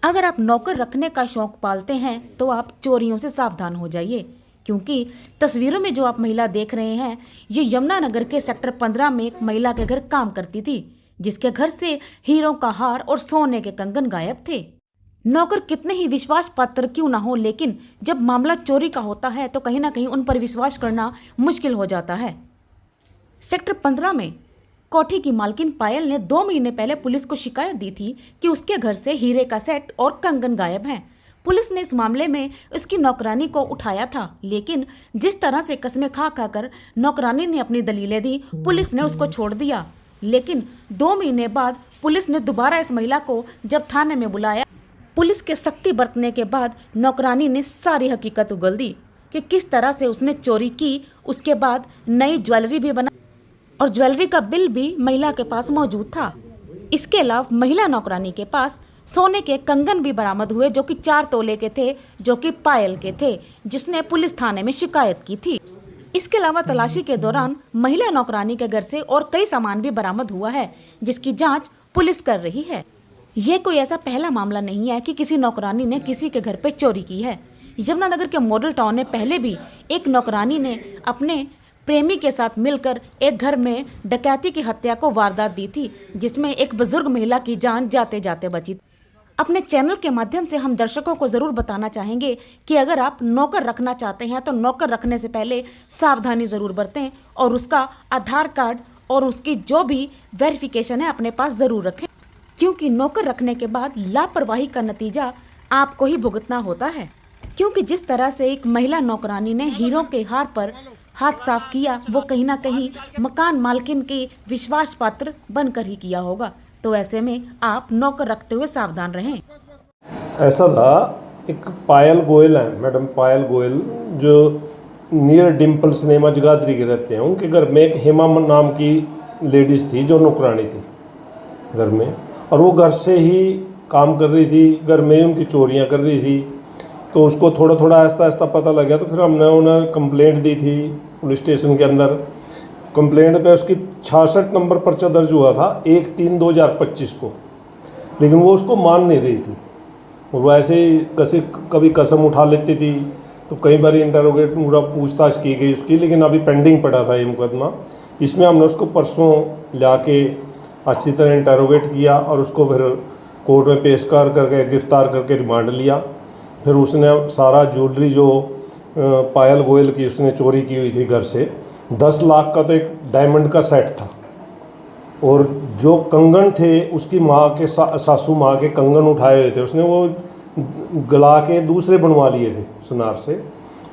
अगर आप नौकर रखने का शौक पालते हैं तो आप चोरियों से सावधान हो जाइए, क्योंकि तस्वीरों में जो आप महिला देख रहे हैं ये यमुनानगर के सेक्टर 15 में एक महिला के घर काम करती थी, जिसके घर से हीरों का हार और सोने के कंगन गायब थे। नौकर कितने ही विश्वास पात्र क्यों ना हो, लेकिन जब मामला चोरी का होता है तो कहीं ना कहीं उन पर विश्वास करना मुश्किल हो जाता है। सेक्टर 15 में कोठी की मालकिन पायल ने 2 महीने पहले पुलिस को शिकायत दी थी कि उसके घर से हीरे का सेट और कंगन गायब हैं। पुलिस ने इस मामले में उसकी नौकरानी को उठाया था, लेकिन जिस तरह से कस्में खा कर नौकरानी ने अपनी दलीलें दी, पुलिस ने उसको छोड़ दिया। लेकिन 2 महीने बाद पुलिस ने दोबारा इस महिला को जब थाने में बुलाया, पुलिस के सख्ती बरतने के बाद नौकरानी ने सारी हकीकत उगल दी कि किस तरह से उसने चोरी की। उसके बाद नई ज्वेलरी भी बना और ज्वेलरी का बिल भी महिला के पास मौजूद था। इसके अलावा महिला नौकरानी के पास सोने के कंगन भी बरामद हुए, जो कि 4 तोले के थे, जो कि पायल के थे, जिसने पुलिस थाने में शिकायत की थी। इसके अलावा तलाशी के दौरान महिला नौकरानी के घर से और कई सामान भी बरामद हुआ है, जिसकी जांच पुलिस कर रही है। ये कोई ऐसा पहला मामला नहीं है कि किसी नौकरानी ने किसी के घर पे चोरी की है। यमुनानगर के मॉडल टाउन में पहले भी एक नौकरानी ने अपने प्रेमी के साथ मिलकर एक घर में डकैती की हत्या को वारदात दी थी, जिसमें एक बुजुर्ग महिला की जान जाते जाते बची। अपने चैनल के माध्यम से हम दर्शकों को ज़रूर बताना चाहेंगे कि अगर आप नौकर रखना चाहते हैं तो नौकर रखने से पहले सावधानी ज़रूर बरतें और उसका आधार कार्ड और उसकी जो भी वेरिफिकेशन है अपने पास ज़रूर रखें, क्योंकि नौकर रखने के बाद लापरवाही का नतीजा आपको ही भुगतना होता है। क्योंकि जिस तरह से एक महिला नौकरानी ने हीरों के हार पर हाथ साफ किया, वो कहीं ना कहीं मकान मालकिन के विश्वास पात्र बनकर ही किया होगा। तो ऐसे में आप नौकर रखते हुए सावधान रहें। ऐसा था, एक पायल गोयल है, मैडम पायल गोयल, जो नियर डिम्पल सिनेमा जगाधरी के रहते हैं। उनके घर में एक हेमा नाम की लेडीज़ थी जो नौकरानी थी घर में, और वो घर से ही काम कर रही थी, घर में ही उनकी चोरियां कर रही थी। तो उसको थोड़ा थोड़ा आहिस्ता आहिस्ता पता लग गया, तो फिर हमने उन्हें कंप्लेंट दी थी पुलिस स्टेशन के अंदर। कंप्लेंट पे उसकी 66 नंबर पर्चा दर्ज हुआ था 1/3/2025 को, लेकिन वो उसको मान नहीं रही थी और वो ऐसे ही कभी कसम उठा लेती थी। तो कई बार इंटरोगेट पूरा पूछताछ की गई उसकी, लेकिन अभी पेंडिंग पड़ा था ये मुकदमा। इसमें हमने उसको परसों ला के अच्छी तरह इंटरोगेट किया और उसको फिर कोर्ट में पेश करके गिरफ्तार करके रिमांड लिया। फिर उसने सारा ज्वेलरी जो पायल गोयल की उसने चोरी की हुई थी घर से, 10 लाख का तो एक डायमंड का सेट था, और जो कंगन थे उसकी माँ के सासू माँ के कंगन उठाए हुए थे, उसने वो गला के दूसरे बनवा लिए थे सुनार से।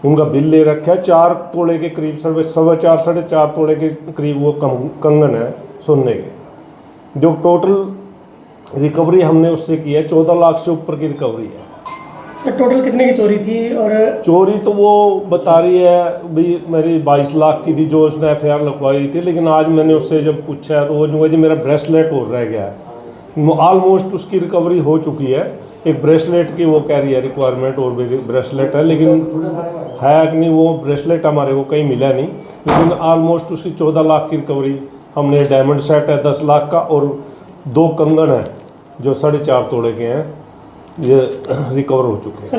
उनका बिल ले रखा है, 4 तोले के करीब, 4.25-4.5 तोले के करीब वो कंगन है सोने के। जो टोटल रिकवरी हमने उससे की है 14 लाख से ऊपर की रिकवरी है। सर टोटल कितने की चोरी थी? और चोरी तो वो बता रही है भाई मेरी 22 लाख की थी जो उसने FIR लिखवाई थी, लेकिन आज मैंने उससे जब पूछा है तो वो जो जी मेरा ब्रेसलेट और रह गया है। ऑलमोस्ट उसकी रिकवरी हो चुकी है। एक ब्रेसलेट की वो कह रही है रिक्वायरमेंट, और भी ब्रेसलेट है, लेकिन है कि नहीं वो ब्रेसलेट हमारे को कहीं मिला नहीं, लेकिन ऑलमोस्ट उसकी 14 लाख की रिकवरी हमने। डायमंड सेट है 10 लाख का, और 2 कंगन है जो 4.5 तोले के हैं, ये रिकवर हो चुके हैं।